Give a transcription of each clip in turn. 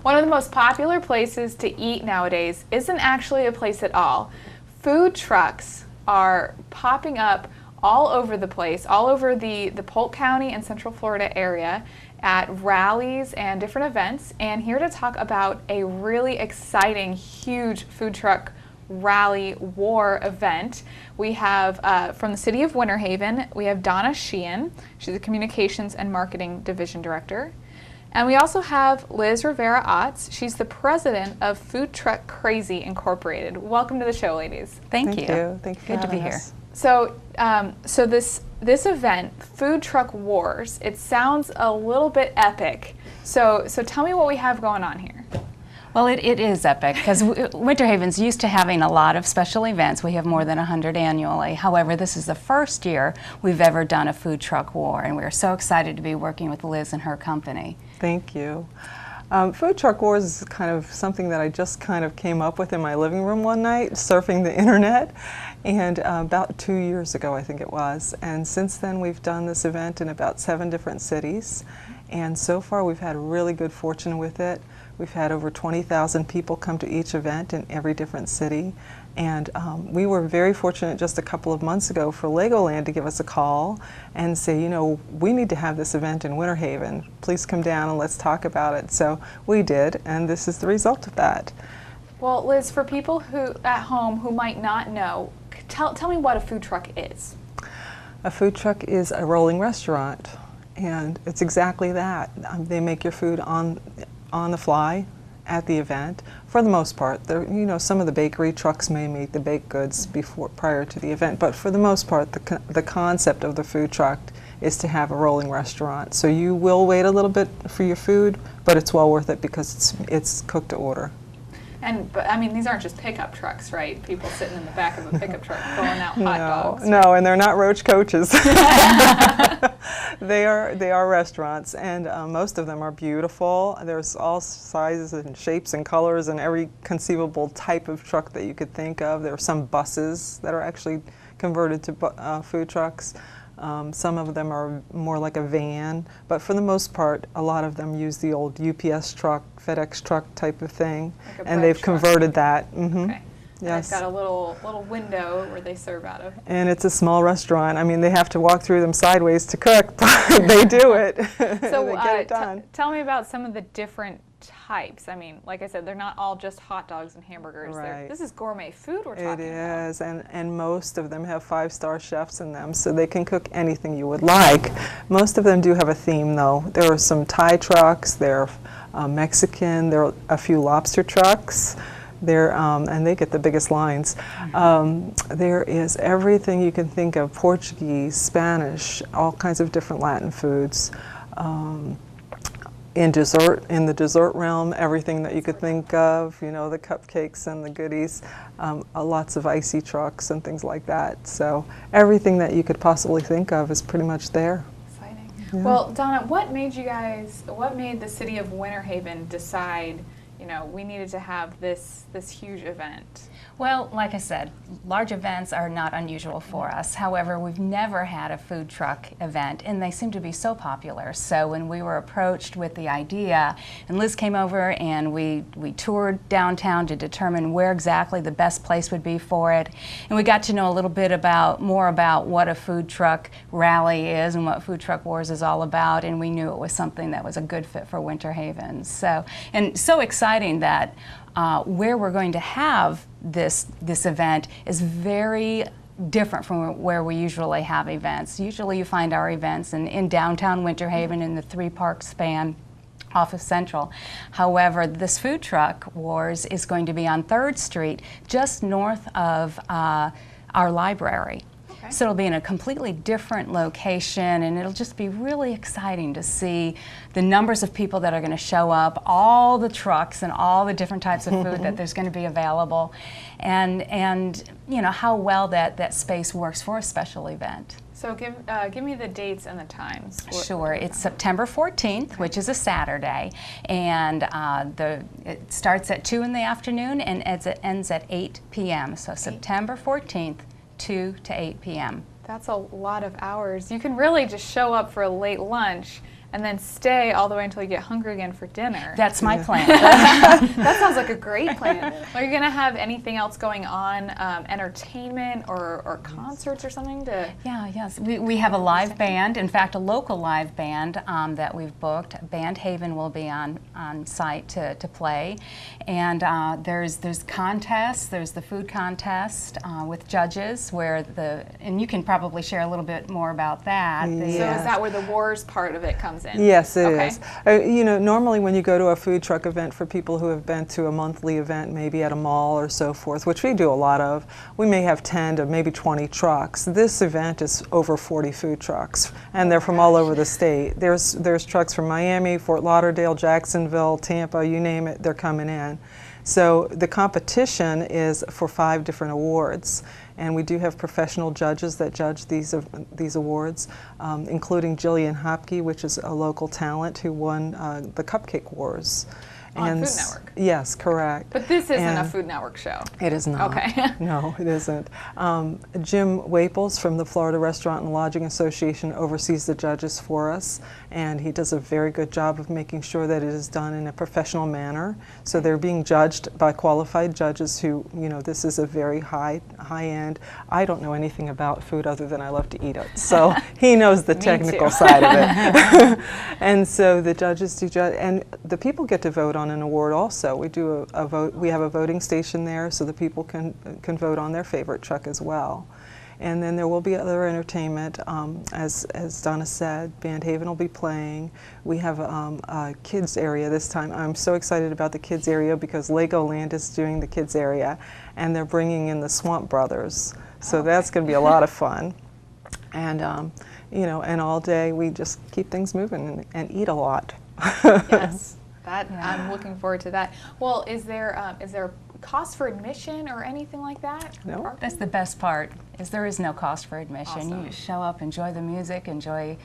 One of the most popular places to eat nowadays isn't actually a place at all. Food trucks are popping up all over the place, all over the Polk County and Central Florida area at rallies and different events. And here to talk about a really exciting, huge food truck rally war event, we have from the city of Winterhaven, we have Donna Sheehan. She's the Communications and Marketing Division Director. And we also have Liz Rivera Otts. She's the president of Food Truck Crazy Incorporated. Welcome to the show, ladies. Thank you. Thank you. Good to be here. So, this event, Food Truck Wars, it sounds a little bit epic. So tell me what we have going on here. Well, it is epic because Winterhaven's used to having a lot of special events. We have more than 100 annually. However, this is the first year we've ever done a food truck war, and we're so excited to be working with Liz and her company. Thank you. Food Truck Wars is kind of something that I just kind of came up with in my living room one night, surfing the internet, and about 2 years ago I think it was. And since then we've done this event in about 7 different cities, and so far we've had really good fortune with it. We've had over 20,000 people come to each event in every different city. And we were very fortunate just a couple of months ago for Legoland to give us a call and say, you know, we need to have this event in Winterhaven. Please come down and let's talk about it. So we did, and this is the result of that. Well, Liz, for people who at home who might not know, tell me what a food truck is. A food truck is a rolling restaurant, and it's exactly that. They make your food on the fly at the event. For the most part, some of the bakery trucks may make the baked goods prior to the event, but for the most part, the concept of the food truck is to have a rolling restaurant. So you will wait a little bit for your food, but it's well worth it because it's cooked to order. But I mean, these aren't just pickup trucks, right? People sitting in the back of a pickup truck throwing out hot dogs. No, and they're not roach coaches. They are restaurants, and most of them are beautiful. There's all sizes and shapes and colors and every conceivable type of truck that you could think of. There are some buses that are actually converted to food trucks. Some of them are more like a van, but for the most part, a lot of them use the old UPS truck, FedEx truck type of thing, like and they've truck. Converted that. Mm-hmm. Okay. Yes. It's got a little window where they serve out of. And it's a small restaurant. I mean, they have to walk through them sideways to cook, but they do it. So they get it done. Tell me about some of the different types. I mean, like I said, they're not all just hot dogs and hamburgers. Right. This is gourmet food we're talking about. It is, and most of them have 5-star chefs in them, so they can cook anything you would like. Most of them do have a theme, though. There are some Thai trucks, there are Mexican, there are a few lobster trucks. And they get the biggest lines. There is everything you can think of, Portuguese, Spanish, all kinds of different Latin foods. In the dessert realm, everything that you could think of, the cupcakes and the goodies, lots of icy trucks and things like that. So everything that you could possibly think of is pretty much there. Exciting. Yeah. Well, Donna, what made the city of Winterhaven decide we needed to have this huge event? Well, like I said, large events are not unusual for us. However, we've never had a food truck event, and they seem to be so popular. So when we were approached with the idea, and Liz came over and we toured downtown to determine where exactly the best place would be for it, and we got to know a little bit more about what a food truck rally is and what Food Truck Wars is all about, and we knew it was something that was a good fit for Winterhaven. So exciting that where we're going to have this event is very different from where we usually have events. Usually you find our events in downtown Winterhaven in the 3-park span off of Central. However, this Food Truck Wars is going to be on 3rd Street, just north of our library. Okay. So it'll be in a completely different location, and it'll just be really exciting to see the numbers of people that are going to show up, all the trucks and all the different types of food that there's going to be available, and how well that space works for a special event. So give me the dates and the times. Sure. It's September 14th, which is a Saturday, and it starts at 2 in the afternoon and it ends at 8 p.m. So September 14th, 2 to 8 p.m. That's a lot of hours. You can really just show up for a late lunch and then stay all the way until you get hungry again for dinner. That's my plan. That sounds like a great plan. Are you going to have anything else going on, entertainment or concerts or something? Yes. We have a live band, in fact, a local live band that we've booked. Winterhaven will be on site to play. And there's contests, there's the food contest with judges and you can probably share a little bit more about that. So is that where the wars part of it comes in? Yes, it is. Normally when you go to a food truck event, for people who have been to a monthly event, maybe at a mall or so forth, which we do a lot of, we may have 10 to maybe 20 trucks. This event is over 40 food trucks, and they're from all over the state. There's trucks from Miami, Fort Lauderdale, Jacksonville, Tampa, you name it, they're coming in. So the competition is for 5 different awards, and we do have professional judges that judge these awards, including Jillian Hopke, which is a local talent who won the Cupcake Wars. On Food Network. Yes, correct. But this isn't a Food Network show. It is not. Okay. No, it isn't. Jim Waples from the Florida Restaurant and Lodging Association oversees the judges for us, and he does a very good job of making sure that it is done in a professional manner. So they're being judged by qualified judges who, this is a very high end. I don't know anything about food other than I love to eat it. So he knows the technical side of it. And so the judges do judge, and the people get to vote on an award also. We do a vote. We have a voting station there, so the people can vote on their favorite truck as well. And then there will be other entertainment. As Donna said, Winterhaven will be playing. We have a kids area this time. I'm so excited about the kids area because Legoland is doing the kids area, and they're bringing in the Swamp Brothers. So that's going to be a lot of fun. And and all day we just keep things moving and eat a lot. Yes. I'm looking forward to that. Well, is there cost for admission or anything like that? No. That's the best part, is there is no cost for admission. Awesome. You just show up, enjoy the music, enjoy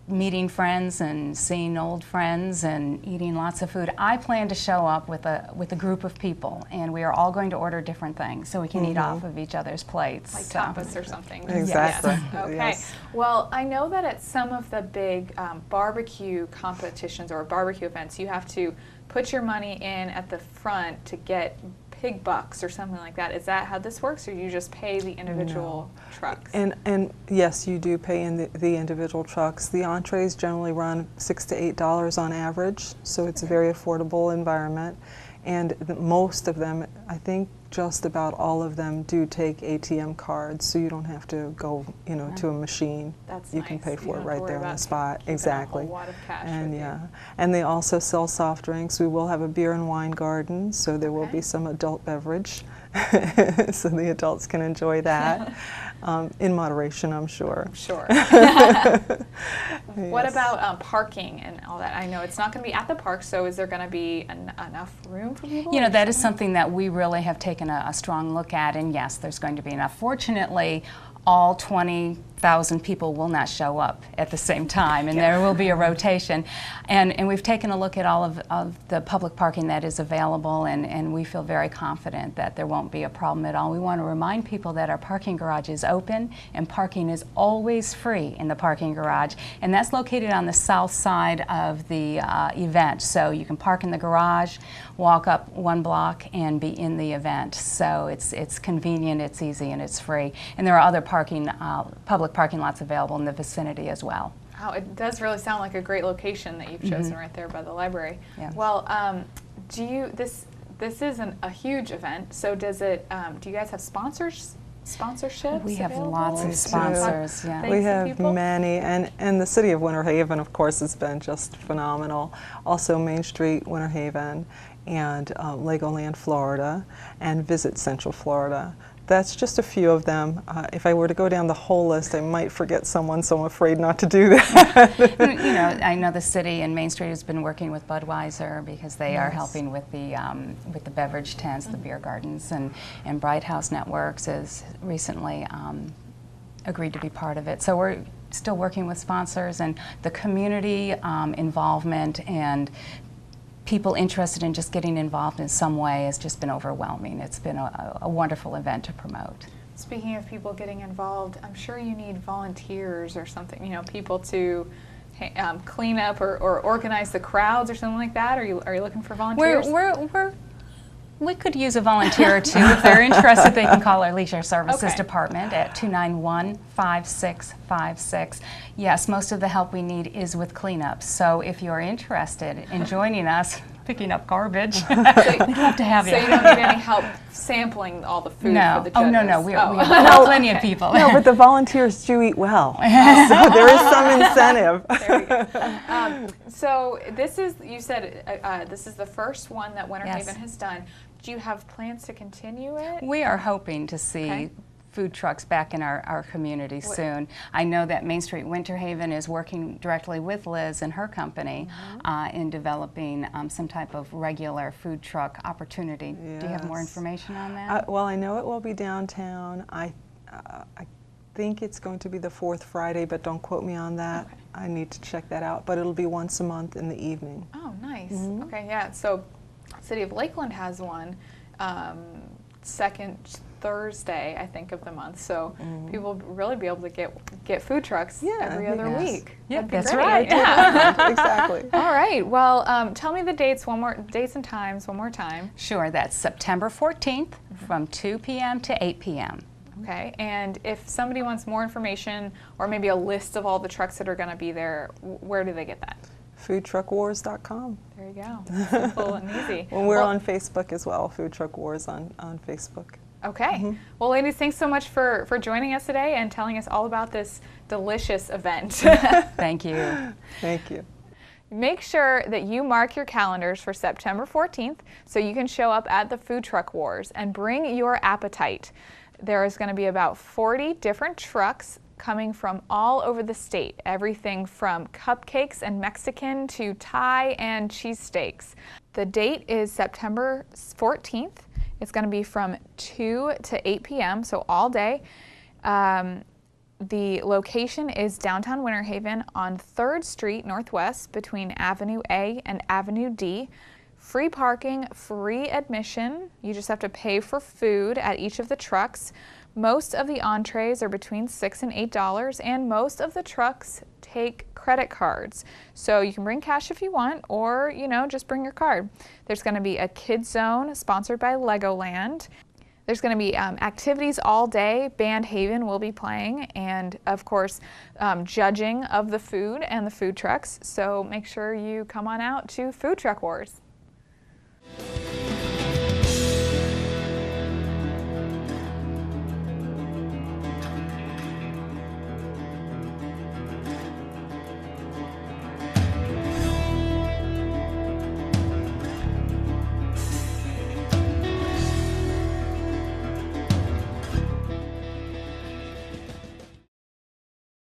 meeting friends and seeing old friends and eating lots of food. I plan to show up with a group of people, and we are all going to order different things so we can eat off of each other's plates. Like tapas or something. Exactly. Yes. Okay. Yes. Well, I know that at some of the big barbecue competitions or barbecue events, you have to put your money in at the front to get pig bucks or something like that. Is that how this works, or you just pay the individual trucks? And yes, you do pay in the individual trucks. The entrees generally run $6 to $8 on average, so it's a very affordable environment. And most of them, I think just about all of them, do take ATM cards, so you don't have to go, to a machine. That's you nice. can pay for it right there on the spot. keeping Exactly. A whole wad of cash And with you. and they also sell soft drinks. We will have a beer and wine garden, so there will be some adult beverage, so the adults can enjoy that in moderation, I'm sure. Sure. Yes. What about parking and all that? I know it's not going to be at the park, so is there going to be enough room for people? That is something that we really have taken a strong look at, and yes, there's going to be enough. Fortunately, all 20,000 people will not show up at the same time, and there will be a rotation. And we've taken a look at all of the public parking that is available, and we feel very confident that there won't be a problem at all. We want to remind people that our parking garage is open, and parking is always free in the parking garage, and that's located on the south side of the event. So you can park in the garage, walk up 1 block, and be in the event. So it's convenient, it's easy, and it's free. And there are other public parking lots available in the vicinity as well. Oh, it does really sound like a great location that you've chosen right there by the library. Yes. Well, this isn't a huge event, so does it? Do you guys have sponsorships? We have available? lots of sponsors. Yeah. We have many, and the city of Winterhaven, of course, has been just phenomenal. Also Main Street, Winterhaven, and Legoland, Florida, and Visit Central Florida. That's just a few of them. If I were to go down the whole list, I might forget someone, so I'm afraid not to do that. I know the city and Main Street has been working with Budweiser because they are helping with the beverage tents, the beer gardens, and Bright House Networks has recently agreed to be part of it. So we're still working with sponsors, and the community involvement and people interested in just getting involved in some way has just been overwhelming. It's been a wonderful event to promote. Speaking of people getting involved, I'm sure you need volunteers or something, people to clean up or organize the crowds or something like that? Are you looking for volunteers? We could use a volunteer or two. If they're interested, they can call our Leisure Services Okay. Department at 291-5656. Yes, most of the help we need is with cleanup. So if you're interested in joining us, picking up garbage, we'd love to have you. So you don't need any help sampling all the food for the judges? Oh, no. We have plenty of people. No, but the volunteers do eat well, so there is some incentive. There we go. So this is, you said, this is the first one that Winterhaven Yes. has done. Do you have plans to continue it? We are hoping to see Okay. food trucks back in our community soon. I know that Main Street Winterhaven is working directly with Liz and her company in developing some type of regular food truck opportunity. Do you have more Yes. information on that? Well, I know it will be downtown. I think it's going to be the fourth Friday, but don't quote me on that. Okay. I need to check that out. But it'll be once a month in the evening. Oh, nice. Okay, yeah. So City of Lakeland has one second Thursday, I think, of the month. So people will really be able to get food trucks every other Yes. week. Yep, That'd be that's great. right. Yeah. Exactly. All right. Well, tell me the dates and times one more time. Sure, that's September 14th from 2 p.m. to 8 p.m. Okay. And if somebody wants more information or maybe a list of all the trucks that are going to be there, where do they get that? Foodtruckwars.com. There you go. Simple and easy. Well, we're on Facebook as well, Food Truck Wars on Facebook. Okay. Well, ladies, thanks so much for joining us today and telling us all about this delicious event. Thank you. Thank you. Make sure that you mark your calendars for September 14th so you can show up at the Food Truck Wars and bring your appetite. There is going to be about 40 different trucks coming from all over the state. Everything from cupcakes and Mexican to Thai and cheesesteaks. The date is September 14th. It's going to be from 2 to 8 p.m., so all day. The location is downtown Winterhaven on 3rd Street Northwest between Avenue A and Avenue D. Free parking, free admission. You just have to pay for food at each of the trucks. Most of the entrees are between $6 and $8, and most of the trucks take credit cards. So you can bring cash if you want, or, just bring your card. There's going to be a kids zone sponsored by Legoland. There's going to be activities all day. Band Haven will be playing, and of course, judging of the food and the food trucks. So make sure you come on out to Food Truck Wars.